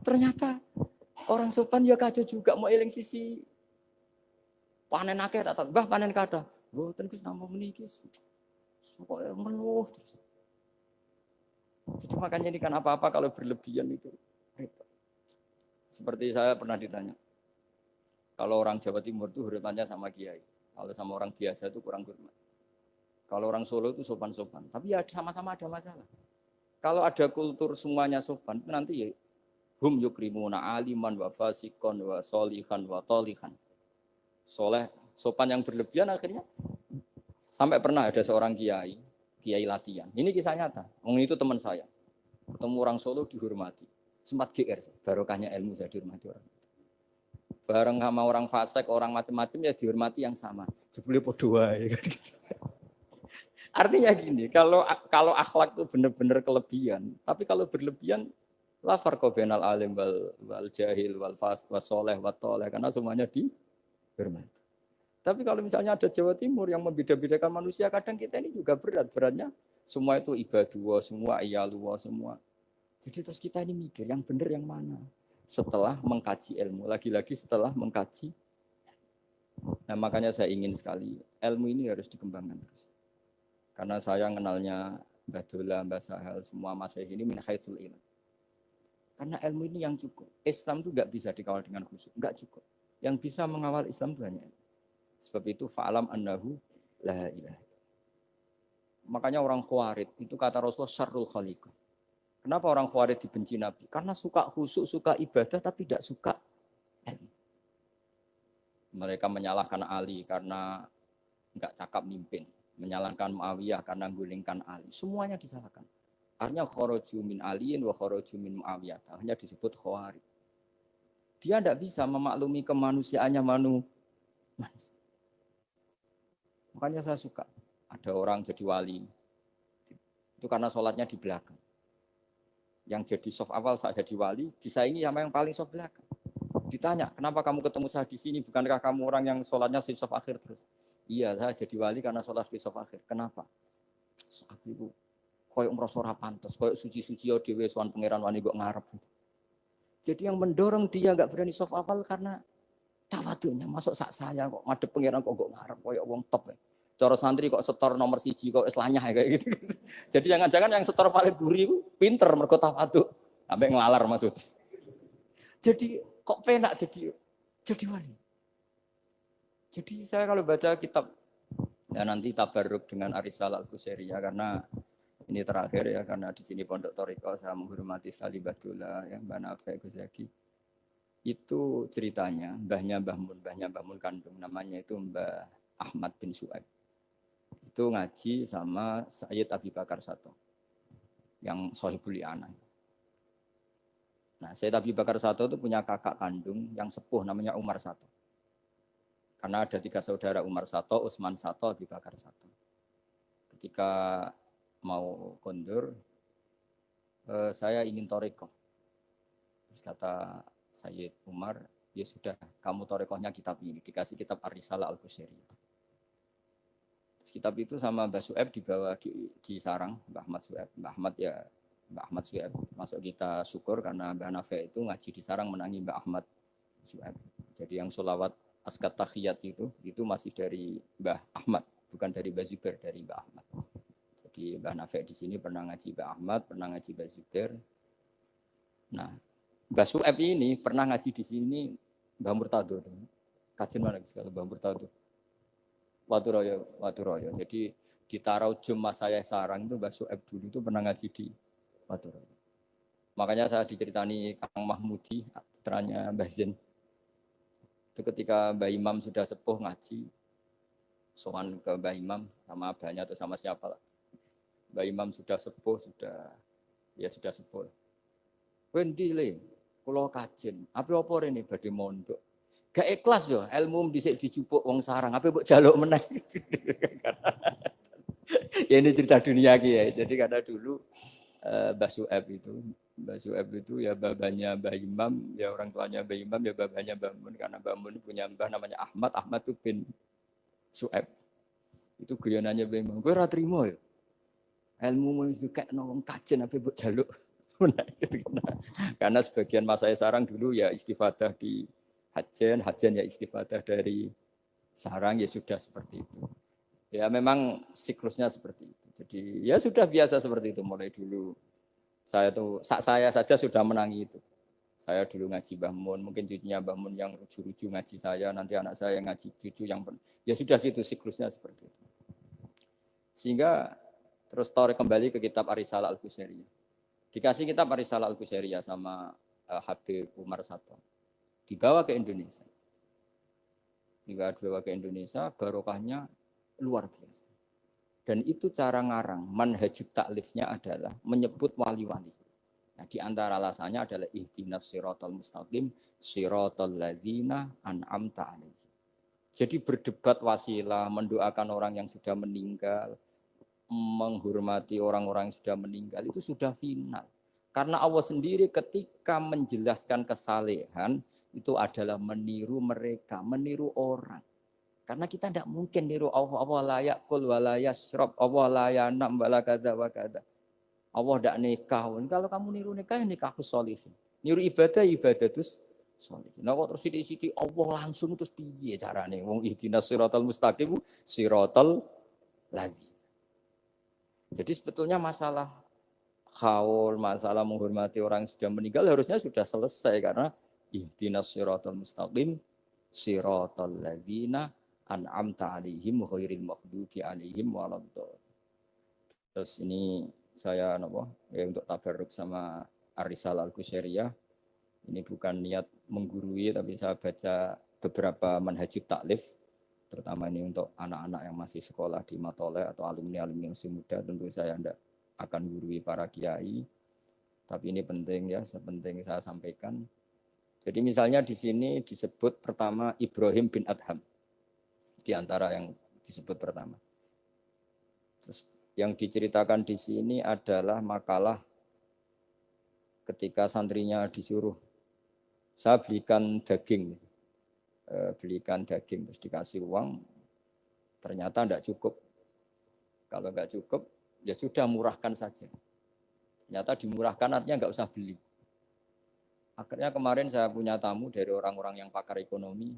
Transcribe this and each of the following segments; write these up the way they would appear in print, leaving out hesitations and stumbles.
Ternyata orang sopan ya kacau juga mau eling sisi panen akeh tak tahu. Mbah panen kathah. Mboten Gus namung meniki. Kok meluh terus. Jadi makanya ini kan apa-apa kalau berlebihan itu repot. Seperti saya pernah ditanya. Kalau orang Jawa Timur itu hormatnya sama kiai. Kalau sama orang biasa itu kurang hormat. Kalau orang Solo itu sopan-sopan. Tapi ya sama-sama ada masalah. Kalau ada kultur semuanya sopan, nanti ya hum yukrimuna aliman wa fasikon wa solihan wa tolihan. Soleh, sopan yang berlebihan akhirnya sampai pernah ada seorang kiai latihan. Ini kisah nyata. Wong itu teman saya. Ketemu orang Solo dihormati. Sempat GR, barokahnya ilmu saya dihormati orang. Bareng sama orang fasik, orang macam-macam ya dihormati yang sama. Jebule podo wae. Artinya gini, kalau akhlak itu benar-benar kelebihan, tapi kalau berlebihan la farqa bainal alim wal jahil wal fas was soleh wat toleh karena semuanya dihormati. Tapi kalau misalnya ada Jawa Timur yang membeda-bedakan manusia, kadang kita ini juga beratnya semua itu ibadullah, semua iyalullah, semua. Jadi terus kita ini mikir yang benar yang mana? Setelah mengkaji ilmu, lagi-lagi setelah mengkaji. Nah makanya saya ingin sekali ilmu ini harus dikembangkan terus. Karena saya kenalnya Mbah Dola, Mbah Sahal, semua masyayikh ini min haitsul ilm. Karena ilmu ini yang cukup. Islam itu enggak bisa dikawal dengan khusyuk, enggak cukup. Yang bisa mengawal Islam itu hanya ilmu. Sebab itu fa'alam annahu la ilaha. Makanya orang Khawarij itu kata Rasulullah syarrul khaliqah. Kenapa orang Khawarij dibenci Nabi? Karena suka khusyuk, suka ibadah tapi tidak suka ilmu. Mereka menyalahkan Ali karena enggak cakap mimpin. Menyalahkan Muawiyah karena gulingkan Ali. Semuanya disalahkan. Artinya kharaju min aliyin wa kharaju min Muawiyah. Hanya disebut khawarij. Dia tidak bisa memaklumi kemanusiaannya manusia. Makanya saya suka. Ada orang jadi wali. Itu karena sholatnya di belakang. Yang jadi soft awal saat jadi wali, disaingi sama yang paling soft belakang. Ditanya, kenapa kamu ketemu saya di sini? Bukankah kamu orang yang sholatnya di soft akhir terus? Iya, saya jadi wali karena sholat di soft akhir. Kenapa? Aku itu koyok merasa ora pantes, koyok suci-suci yo dhewe sowan pangeran wani kok ngarep. Jadi yang mendorong dia enggak berani soft awal karena tawadhunya. Masuk sak saya kok madhep pangeran kok ngarep koyok wong top. Cara santri kok setor nomor 1 kok islahnya kayak gitu. Jadi jangan-jangan yang setor paling gurih itu pinter mergo tawadhu. Sampai ngelalar maksud. Jadi kok penak jadi wali. Jadi saya kalau baca kitab ya nanti tabarruk dengan Arisal Al-Qusairiyah karena ini terakhir ya karena di sini Pondok Thariqah saya menghormati sekali Mbah Dola ya Mbah Nafi Gus Zaki. Itu ceritanya mbahnya Mbah Mun kandung namanya itu Mbah Ahmad bin Su'aib. Itu ngaji sama Sayyid Abi Bakar Sato yang Sohibul I'anah. Nah, Sayyid Abi Bakar Sato itu punya kakak kandung yang sepuh namanya Umar Sato. Karena ada 3 saudara Umar Sato, Utsman Sato, Abi Bakar Sato. Ketika mau kondur, saya ingin thariqah. Terus kata Sayyid Umar, ya sudah, kamu thariqahnya kitab ini. Dikasih kitab Ar-Risalah Al-Qusairiyah. Kitab itu sama Mbah Su'aib dibawa di sarang, Mbah Ahmad Su'aib. Mbah Ahmad Su'aib masuk kita syukur karena Mbah Nafi itu ngaji di sarang menangi Mbah Ahmad Su'aib. Jadi yang sholawat askat tahiyat itu masih dari Mbah Ahmad, bukan dari Mbah Zubair, dari Mbah Ahmad. Jadi Mbah Nafi di sini pernah ngaji Mbah Ahmad, pernah ngaji Mbah Zubair. Nah, Mbah Su'aib ini pernah ngaji di sini Mbah Murtado. Kajian mana sekali Mbah Murtado? Waturoyo. Jadi di Taraujum mas saya sarang itu Mbah Su'aib dulu itu pernah ngaji di Waturoyo. Makanya saya diceritani Kang Mahmudi, putranya Mbah Zain. Itu ketika Mbah Imam sudah sepuh ngaji, sowan ke Mbah Imam sama abahnya atau sama siapa lah. Mbah Imam sudah sepuh, sudah sepuh. Kowe ndi le? Kula kajen. Apa rene badhe mondok. Gak ikhlas yo, ilmu dhisik dijupuk wong sarang, apa mbok jaluk meneh. Ya ini cerita dunia ki ya. Jadi karena dulu Mbah Su'aib itu ya babanya Mbah Imam, ya orang tuanya Mbah Imam, ya babanya Mbah Mun. Karena Mbah Mun punya mbah namanya Ahmad itu bin Su'aib. Itu guyonannya Mbah Imam. Kowe ora trimo ya? Ilmu itu kayak wong kajen apa mbok jaluk Nah, gitu. Karena sebagian mas saya sarang dulu ya istifadah di hajen ya istifadah dari sarang ya sudah seperti itu. Ya memang siklusnya seperti itu. Jadi ya sudah biasa seperti itu mulai dulu. Saya saja sudah menangi itu. Saya dulu ngaji Mbah Mun, mungkin cucunya Mbah Mun yang ruju-ruju ngaji saya, nanti anak saya yang ngaji cucu yang ya sudah gitu siklusnya seperti itu. Sehingga terus tarik kembali ke kitab Ar-Risalah Al-Qusairiyah. Dikasih kitab Ar-Risalah Al-Qusairiyah sama Habib Umar Sato. Dibawa ke Indonesia. Dibawa ke Indonesia, barokahnya luar biasa. Dan itu cara ngarang, manhajut taklifnya adalah menyebut wali-wali. Nah, di antara alasannya adalah ihdinas siratal mustaqim, siratal ladzina an'amta alaihim. Jadi berdebat wasilah, mendoakan orang yang sudah meninggal, menghormati orang-orang yang sudah meninggal itu sudah final. Karena Allah sendiri ketika menjelaskan kesalehan itu adalah meniru mereka, meniru orang. Karena kita tidak mungkin niru Allah, Allah layak kul walaya syrob, Allah layak nam wala kada wa kada. Allah tidak nikah. Kalau kamu niru nikah, nikahku sholihin. Niru ibadah, ibadah terus sholihin. Nah kok terus sithik-sithik Allah langsung terus piye carane? Wong ihdinas siratal mustaqim, siratal ladzina. Jadi sebetulnya masalah haul, masalah menghormati orang yang sudah meninggal harusnya sudah selesai karena ihdinas siratal mustaqim, siratal ladzina an'amta alaihim ghairil maghdubi alaihim waladdallin. Terus ini saya untuk tabarruk sama Ar-Risalah Al-Qusairiyah. Ini bukan niat menggurui tapi saya baca beberapa manhajut taklif terutama ini untuk anak-anak yang masih sekolah di Matoleh atau alumni-alumni yang masih muda. Tentu saya tidak akan gurui para kiai. Tapi ini penting ya, sepenting saya sampaikan. Jadi misalnya di sini disebut pertama Ibrahim bin Adham. Di antara yang disebut pertama. Terus yang diceritakan di sini adalah makalah ketika santrinya disuruh, saya belikan daging terus dikasih uang, ternyata tidak cukup. Kalau nggak cukup, ya sudah murahkan saja. Ternyata dimurahkan artinya nggak usah beli. Akhirnya kemarin saya punya tamu dari orang-orang yang pakar ekonomi.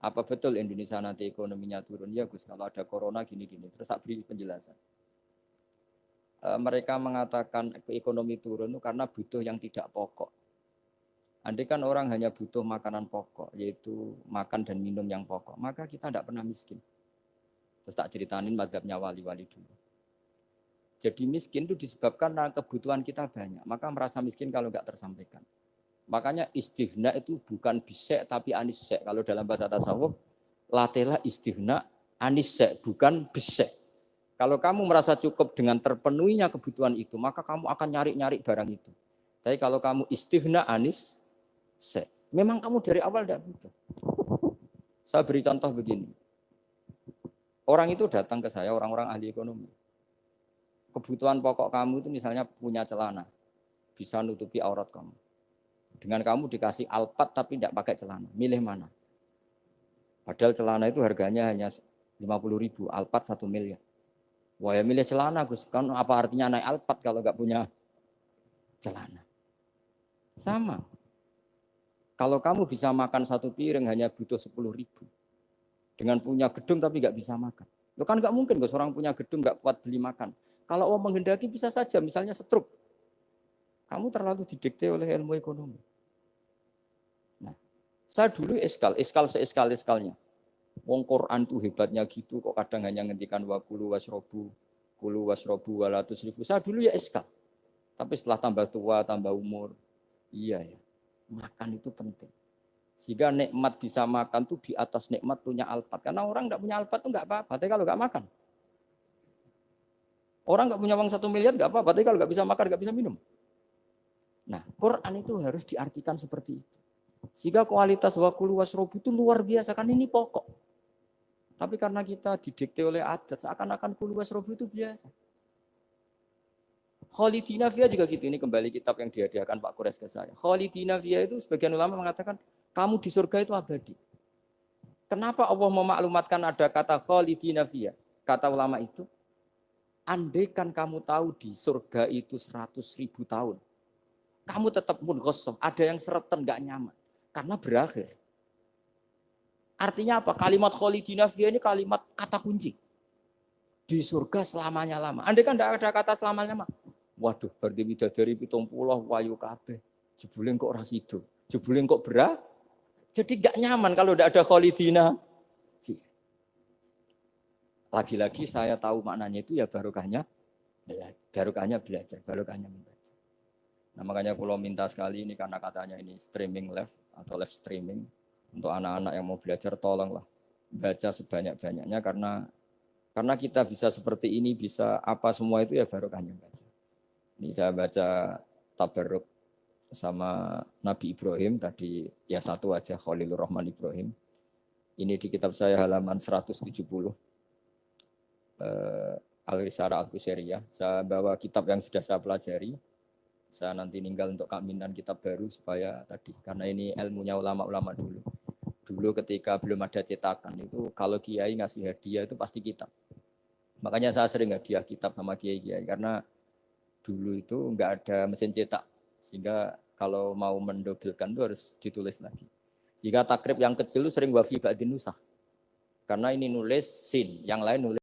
Apa betul Indonesia nanti ekonominya turun? Ya Gus, kalau ada corona gini-gini. Terus saya beri penjelasan. Mereka mengatakan ekonomi turun itu karena butuh yang tidak pokok. Andai kan orang hanya butuh makanan pokok, yaitu makan dan minum yang pokok, maka kita tidak pernah miskin. Terus tak ceritainin mazhabnya wali-wali dulu. Jadi miskin itu disebabkan karena kebutuhan kita banyak, maka merasa miskin kalau nggak tersampaikan. Makanya istighna itu bukan bisek tapi anisek. Kalau dalam bahasa tasawuf, latela istighna anisek, bukan bisek. Kalau kamu merasa cukup dengan terpenuhinya kebutuhan itu, maka kamu akan nyari-nyari barang itu. Tapi kalau kamu istighna anisek, memang kamu dari awal tidak butuh. Saya beri contoh begini. Orang itu datang ke saya, orang-orang ahli ekonomi. Kebutuhan pokok kamu itu misalnya punya celana, bisa nutupi aurat kamu. Dengan kamu dikasih alpat tapi tidak pakai celana, milih mana? Padahal celana itu harganya hanya 50.000, alpat 1 miliar. Wah ya milih celana Gus, kan apa artinya naik alpat kalau nggak punya celana? Sama. Kalau kamu bisa makan 1 piring hanya butuh 10.000. Dengan punya gedung tapi nggak bisa makan. Lo kan nggak mungkin Gus, orang punya gedung nggak kuat beli makan. Kalau Allah menghendaki bisa saja, misalnya stroke. Kamu terlalu didikte oleh ilmu ekonomi. Nah, saya dulu iskal seeskal-eskalnya. Wong Quran tuh hebatnya gitu, kok kadang hanya ngendikan wa kulu wasrobu walatus ribu. Saya dulu ya iskal. Tapi setelah tambah tua, tambah umur, iya ya, makan itu penting. Sehingga nikmat bisa makan tuh di atas nikmat punya alpat. Karena orang nggak punya alpat tuh nggak apa-apa, tapi kalau nggak makan. Orang nggak punya uang 1 miliar nggak apa-apa, tapi kalau nggak bisa makan, nggak bisa minum. Nah, Quran itu harus diartikan seperti itu. Sehingga kualitas wakulu wasrobu itu luar biasa, kan ini pokok. Tapi karena kita didikte oleh adat, seakan-akan kulu wasrobu itu biasa. Khalidina Fiyah juga gitu, ini kembali kitab yang dihadiahkan Pak Kures ke saya. Khalidina Fiyah itu sebagian ulama mengatakan, kamu di surga itu abadi. Kenapa Allah memaklumatkan ada kata Khalidina Fiyah? Kata ulama itu, andaikan kamu tahu di surga itu 100.000 tahun. kamu tetap munghasab, ada yang seretan nggak nyaman karena berakhir. Artinya apa? Kalimat khalidina fiha ini kalimat kata kunci. Di surga selamanya lama. Andai kan tidak ada kata selamanya lama. Waduh, berarti bidadari 70 wayu kabeh. Jebule kok ora sido. Jebule kok berat. Jadi enggak nyaman kalau tidak ada khalidina. Lagi-lagi saya tahu maknanya itu ya barokahnya belajar, barokahnya membaca. Nah, makanya kalau minta sekali ini karena katanya ini streaming live atau live streaming untuk anak-anak yang mau belajar tolonglah baca sebanyak-banyaknya karena kita bisa seperti ini, bisa apa semua itu ya barokahnya baca. Ini saya baca tabarruk sama Nabi Ibrahim tadi ya satu aja Khalilur Rahman Ibrahim. Ini di kitab saya halaman 170. Al-Risalah Al-Qusairiyah. Saya bawa kitab yang sudah saya pelajari. Saya nanti ninggal untuk kaminan kitab baru supaya tadi karena ini ilmunya ulama-ulama dulu. Dulu ketika belum ada cetakan itu kalau kiai ngasih hadiah itu pasti kitab. Makanya saya sering hadiah kitab sama kiai-kiai karena dulu itu enggak ada mesin cetak sehingga kalau mau mendobelkan itu harus ditulis lagi. Jika takrib yang kecil itu sering wafi ba'din nusakh. Karena ini nulis sin, yang lain nulis